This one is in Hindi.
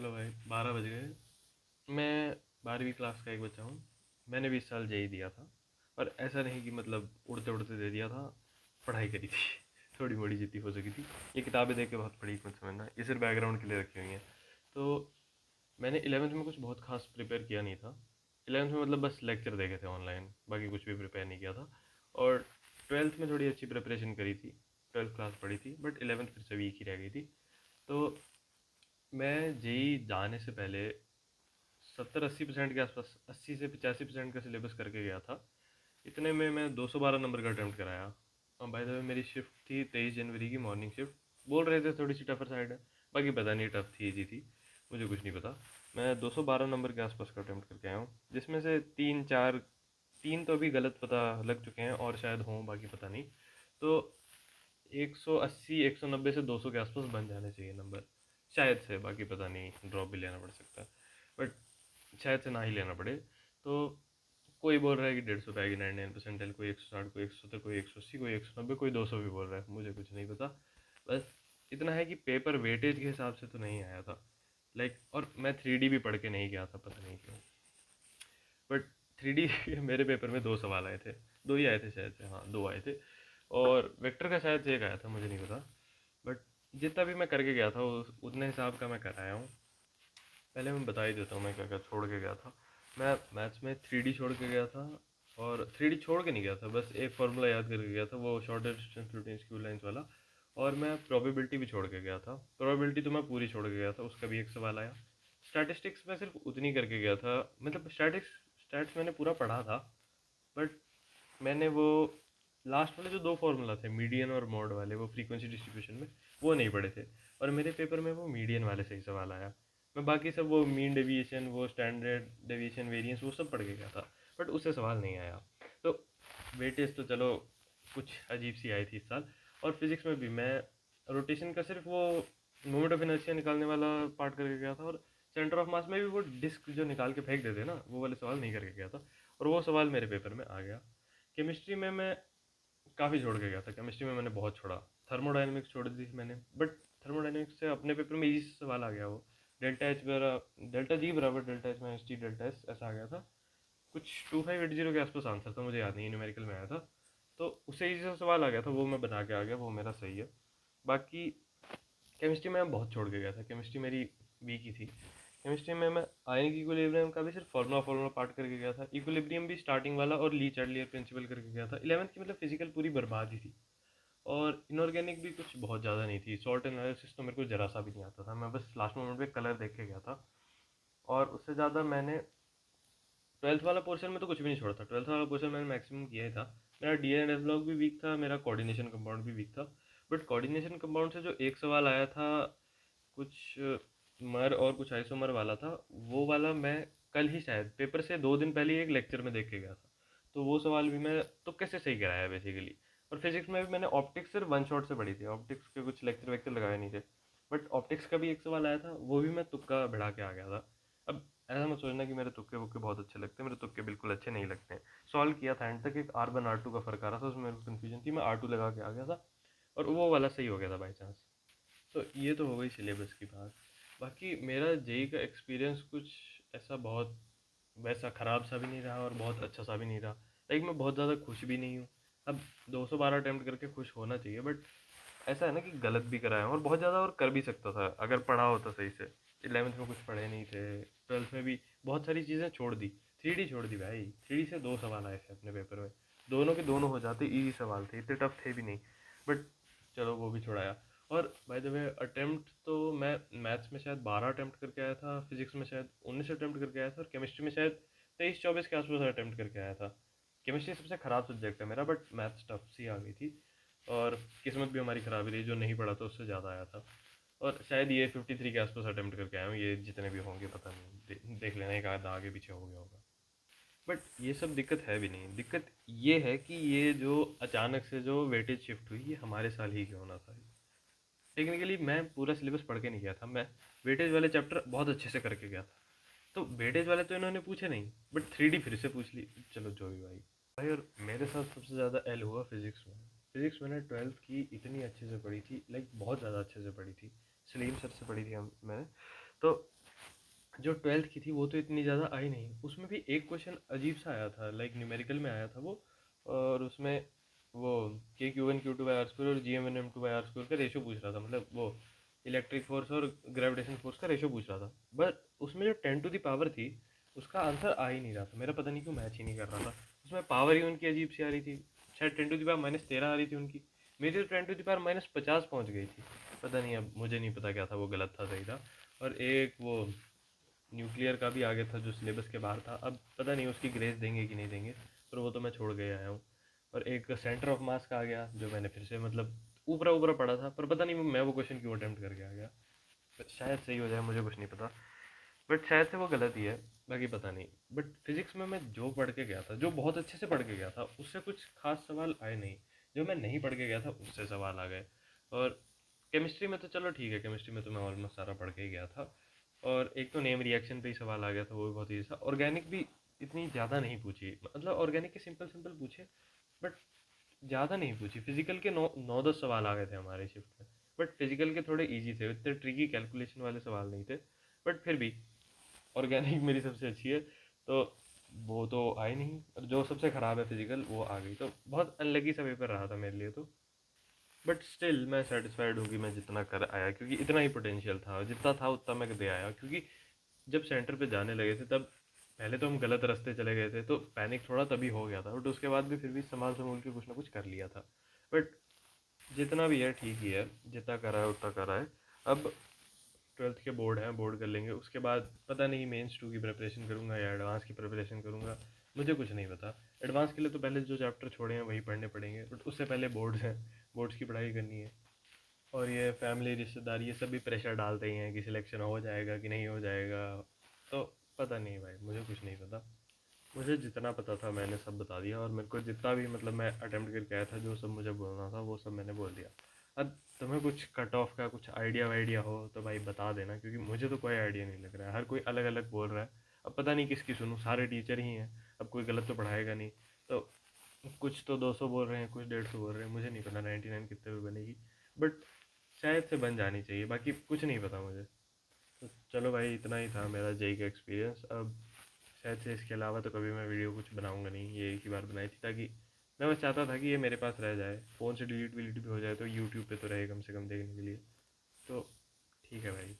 चलो भाई 12 बज गए। मैं 12वीं क्लास का एक बच्चा हूँ। मैंने भी इस साल जेई दिया था। पर ऐसा नहीं कि मतलब उड़ते उड़ते दे दिया था। पढ़ाई करी थी थोड़ी मोड़ी जितनी हो सकी थी। ये किताबें देख के बहुत पढ़ी कुछ समझना, ये सिर्फ बैकग्राउंड के लिए रखी हुई हैं। तो मैंने 11वीं में कुछ बहुत खास प्रिपेयर किया नहीं था। 11वीं में मतलब बस लेक्चर देखे थे ऑनलाइन, बाकी कुछ भी प्रिपेयर नहीं किया था। और 12वीं में थोड़ी अच्छी प्रिपरेशन करी थी। 12वीं क्लास पढ़ी थी बट 11वीं फिर से वीक ही रह गई थी। तो मैं जेई जाने से पहले 70-80% के आसपास, 80 से 85% का सिलेबस करके गया था। इतने में मैं 212 नंबर का अटैम्प्ट कराया। और बाय द वे मेरी शिफ्ट थी 23 जनवरी की मॉर्निंग शिफ्ट। बोल रहे थे थोड़ी सी टफर साइड है, बाकी पता नहीं टफ थी ईजी थी, मुझे कुछ नहीं पता। मैं 212 नंबर के आसपास का अटैम्प्ट करके आया हूँ, जिसमें से तीन चार, तीन तो अभी गलत पता लग चुके हैं और शायद हों, बाकी पता नहीं। तो 180 190 से 200 के आसपास बन जाने चाहिए नंबर, शायद से, बाकी पता नहीं, ड्रॉप भी लेना पड़ सकता है। बट शायद से ना ही लेना पड़े। तो कोई बोल रहा है कि 150 पे आएगी 99%, कोई 160, कोई 170, कोई 180, कोई 190, कोई 200 भी बोल रहा है, मुझे कुछ नहीं पता। बस इतना है कि पेपर वेटेज के हिसाब से तो नहीं आया था। और मैं 3D भी पढ़ के नहीं गया था, पता नहीं क्यों। बट 3D मेरे पेपर में दो सवाल आए थे, दो ही आए थे शायद से, हाँ दो आए थे। और वेक्टर का शायद से एक आया था, मुझे नहीं पता। बट जितना भी मैं करके गया था उतने हिसाब का मैं कर आया हूँ। पहले मैं बता ही देता हूँ मैं क्या क्या छोड़ के गया था। मैं मैथ्स में 3D छोड़ के गया था। और 3D छोड़ के नहीं गया था, बस एक फार्मूला याद करके गया था, वो shortest distance between skew lines वाला। और मैं प्रोबेबिलिटी भी छोड़ के गया था। प्रोबेबिलिटी तो मैं पूरी छोड़ के गया था, उसका भी एक सवाल आया। स्टैटिस्टिक्स में सिर्फ उतनी करके गया था, मतलब स्टैट्स मैंने पूरा पढ़ा था। बट मैंने वो लास्ट वाले जो दो फार्मूला थे, मीडियन और मॉड वाले, वो फ्रीक्वेंसी डिस्ट्रीब्यूशन में, वो नहीं पढ़े थे। और मेरे पेपर में वो मीडियन वाले से ही सवाल आया। मैं बाकी सब वो मीन डेविएशन, वो स्टैंडर्ड डेविएशन, वेरिएंस, वो सब पढ़ के गया था। बट उससे सवाल नहीं आया। तो वेटेज तो चलो कुछ अजीब सी आई थी इस साल। और फिजिक्स में भी मैं रोटेशन का सिर्फ वो मोमेंट ऑफ इनर्शिया निकालने वाला पार्ट करके गया था। और सेंटर ऑफ मास में भी वो डिस्क जो निकाल के फेंक देते ना, वो वाले सवाल नहीं करके गया था। और वो सवाल मेरे पेपर में आ गया। केमिस्ट्री में मैं काफ़ी छोड़ के गया था, केमिस्ट्री में मैंने बहुत छोड़ा। थर्मोडाइनमिक्स छोड़ दी थी मैंने। बट थर्मोडाइनमिक्स से अपने पेपर में इजी सवाल आ गया, वो डेल्टा एच बराबर डेल्टा जी बराबर delta H minus T delta S, ऐसा आ गया था। कुछ 2580 के आसपास आंसर था, मुझे याद नहीं, न्यूमेरिकल में आया था। तो उससे इजी सा सवाल आ गया था, वो मैं बना के आ गया, वो मेरा सही है। बाकी केमिस्ट्री में मैं बहुत छोड़ के गया था, केमिस्ट्री मेरी वीक ही थी। केमिस्ट्री में मैं आयनिक इक्विलिब्रियम का भी सिर्फ फार्मूला फार्मूला पार्ट करके गया था। इक्विलिब्रियम भी स्टार्टिंग वाला और ली चार्लियर प्रिंसिपल करके गया था। 11वीं की मतलब फिजिकल पूरी बर्बाद ही थी। और इनऑर्गेनिक भी कुछ बहुत ज़्यादा नहीं थी। सॉल्ट एनालिसिस तो मेरे को जरा सा भी नहीं आता था, मैं बस लास्ट मोमेंट पे कलर देख के गया था। और उससे ज़्यादा मैंने ट्वेल्थ वाला पोर्शन में तो कुछ भी नहीं छोड़ा था। ट्वेल्थ वाला पोर्शन मैंने मैक्सिमम किया ही था। मेरा डी एन एस ब्लॉक भी वीक था, मेरा कोऑर्डिनेशन कंपाउंड भी वीक था। बट कोऑर्डिनेशन कंपाउंड से जो एक सवाल आया था, कुछ मर और कुछ आइसोमर वाला था, वो वाला मैं कल ही शायद पेपर से 2 दिन पहले ही एक लेक्चर में देख के गया था। तो वो सवाल भी मैं तो कैसे सही कराया बेसिकली। और फिजिक्स में भी मैंने ऑप्टिक्स सिर्फ वन शॉट से पढ़ी थी, ऑप्टिक्स के कुछ लेक्चर वेक्चर लगाए नहीं थे। बट ऑप्टिक्स का भी एक सवाल आया था, वो भी मैं तुक्का बढ़ा के आ गया था। अब ऐसा मत सोचना कि मेरे तुक्के वुक्के बहुत अच्छे लगते हैं, मेरे तुक्के बिल्कुल अच्छे नहीं लगते हैं। सॉल्व किया था एंड तक, एक R1 R2 का फ़र्क आ रहा था, उसमें मेरे को कन्फ्यूजन थी, मैं R2 लगा के आ गया था। और वो वाला सही हो गया था बाई चांस। तो ये तो हो गई सिलेबस की बात। बाकी मेरा जेई का एक्सपीरियंस कुछ ऐसा बहुत वैसा ख़राब सा भी नहीं रहा और बहुत अच्छा सा भी नहीं रहा। मैं बहुत ज़्यादा खुश भी नहीं हूँ। अब 212 अटैम्प्ट करके खुश होना चाहिए, बट ऐसा है ना कि गलत भी कराया हूँ और बहुत ज़्यादा और कर भी सकता था अगर पढ़ा होता सही से। 11वीं में कुछ पढ़े नहीं थे, 12वीं में भी बहुत सारी चीज़ें छोड़ दी। 3D छोड़ दी भाई, 3D से दो सवाल आए थे अपने पेपर में, दोनों के दोनों हो जाते, ईजी सवाल थे, इतने टफ थे भी नहीं। बट चलो वो भी छोड़ाया। और बाय द वे अटेम्प्ट तो मैं मैथ्स में शायद 12 अटेम्प्ट करके आया था, फिजिक्स में शायद 19 अटेम्प्ट करके आया था, और केमिस्ट्री में शायद 23-24 के आसपास अटेम्प्ट करके आया था। केमिस्ट्री सबसे ख़राब सब्जेक्ट है मेरा, बट मैथ्स टफ सी आ गई थी। और किस्मत भी हमारी ख़राब ही रही, जो नहीं पढ़ा था उससे ज़्यादा आया था। और शायद ये 53 के आसपास अटेम्प्ट करके आया हूँ, ये जितने भी होंगे पता नहीं, देख लेना, एक आधा आगे पीछे हो गया होगा। बट ये सब दिक्कत है भी नहीं, दिक्कत ये है कि ये जो अचानक से जो वेटेज शिफ्ट हुई, ये हमारे साल ही क्यों होना था। टेक्निकली मैं पूरा सिलेबस पढ़ के नहीं गया था, मैं वेटेज वाले चैप्टर बहुत अच्छे से करके गया था। तो वेटेज वाले तो इन्होंने पूछे नहीं, बट 3D फिर से पूछ ली, चलो जो भी भाई। भाई और मेरे साथ सबसे ज़्यादा एल हुआ फिज़िक्स में। फिज़िक्स मैंने 12th की इतनी अच्छे से पढ़ी थी, बहुत ज़्यादा अच्छे से पढ़ी थी। सलीम सर से पढ़ी थी मैंने। तो जो 12th की थी वो तो इतनी ज़्यादा आई नहीं, उसमें भी एक क्वेश्चन अजीब सा आया था, लाइक न्यूमेरिकल में आया था वो। और उसमें वो K Q one Q two by R square और G M N M two by R square का रेशो पूछ रहा था, मतलब वो इलेक्ट्रिक फोर्स और ग्रेविटेशन फोर्स का रेशो पूछ रहा था। बट उसमें जो 10 टू द पावर थी उसका आंसर आ ही नहीं रहा था, मेरा पता नहीं क्यों मैच ही नहीं कर रहा था। उसमें पावर ही उनकी अजीब सी आ रही थी, शायद 10 टू द पावर -13 आ रही थी उनकी, मेरी तो 10 टू द पावर -50 पहुंच गई थी। पता नहीं, अब मुझे नहीं पता क्या था वो, गलत था सही था। और एक वो न्यूक्लियर का भी आ गया था जो सिलेबस के बाहर था, अब पता नहीं उसकी ग्रेस देंगे कि नहीं देंगे, पर वो तो मैं छोड़ के आया हूँ। और एक सेंटर ऑफ मास का आ गया जो मैंने फिर से मतलब ऊपरा ऊपरा पढ़ा था, पर पता नहीं मैं वो क्वेश्चन क्यों अटेम्प्ट करके आ गया। शायद सही हो जाए, मुझे कुछ नहीं पता, बट शायद से वो गलत ही है, बाकी पता नहीं। बट फिजिक्स में मैं जो पढ़ के गया था, जो बहुत अच्छे से पढ़ के गया था, उससे कुछ खास सवाल आए नहीं। जो मैं नहीं पढ़ के गया था उससे सवाल आ गए। और केमिस्ट्री में तो चलो ठीक है, केमिस्ट्री में तो मैं ऑलमोस्ट सारा पढ़ के ही गया था। और एक तो नेम रिएक्शन पे ही सवाल आ गया था, वो भी बहुत ईजी था। ऑर्गेनिक भी इतनी ज़्यादा नहीं पूछी, मतलब ऑर्गेनिक के सिंपल सिंपल पूछे, बट ज़्यादा नहीं पूछी। फिजिकल के 9-10 सवाल आ गए थे हमारे शिफ्ट में, बट फिजिकल के थोड़े इजी थे, इतने ट्रिकी कैलकुलेशन वाले सवाल नहीं थे। बट फिर भी ऑर्गेनिक मेरी सबसे अच्छी है, तो वो तो आई नहीं, और जो सबसे ख़राब है फिजिकल वो आ गई, तो बहुत अनलकी सा पेपर रहा था मेरे लिए तो। बट स्टिल मैं सेटिस्फाइड हूँ कि मैं जितना कर आया, क्योंकि इतना ही पोटेंशियल था, जितना था उतना मैं दे आया। क्योंकि जब सेंटर पे जाने लगे थे तब पहले तो हम गलत रास्ते चले गए थे, तो पैनिक थोड़ा तभी हो गया था, बट उसके बाद भी फिर भी संभाल संभूल के कुछ ना कुछ कर लिया था। बट जितना भी है ठीक ही है, जितना करा है उतना करा है। अब 12th के बोर्ड हैं, बोर्ड कर लेंगे, उसके बाद पता नहीं मेंस 2 की प्रिपरेशन करूँगा या एडवांस की प्रिपरेशन करूँगा, मुझे कुछ नहीं पता। एडवांस के लिए तो पहले जो चैप्टर छोड़े हैं वही पढ़ने पड़ेंगे, बट उससे पहले बोर्ड्स हैं, बोर्ड्स की पढ़ाई करनी है। और ये फैमिली रिश्तेदार ये सब भी प्रेशर डालते ही हैं कि सिलेक्शन हो जाएगा कि नहीं हो जाएगा। तो पता नहीं भाई, मुझे कुछ नहीं पता। मुझे जितना पता था मैंने सब बता दिया, और मेरे को जितना भी मतलब मैं अटेम्प्ट करके आया था, जो सब मुझे बोलना था वो सब मैंने बोल दिया। अब तुम्हें कुछ कट ऑफ का कुछ आइडिया वाइडिया हो तो भाई बता देना, क्योंकि मुझे तो कोई आइडिया नहीं लग रहा है, हर कोई अलग अलग बोल रहा है। अब पता नहीं किसकी सुनूँ, सारे टीचर ही हैं, अब कोई गलत तो पढ़ाएगा नहीं। तो कुछ तो 200 बोल रहे हैं, कुछ 150 बोल रहे हैं, मुझे नहीं पता 99 कितने पे बनेगी। बट शायद से बन जानी चाहिए, बाकी कुछ नहीं पता मुझे। तो चलो भाई, इतना ही था मेरा जेई का एक्सपीरियंस। अब शायद से इसके अलावा तो कभी मैं वीडियो कुछ बनाऊंगा नहीं, ये एक ही बार बनाई थी, ताकि मैं बस चाहता था कि ये मेरे पास रह जाए, फ़ोन से डिलीट विलीट भी हो जाए तो यूट्यूब पे तो रहे कम से कम देखने के लिए। तो ठीक है भाई।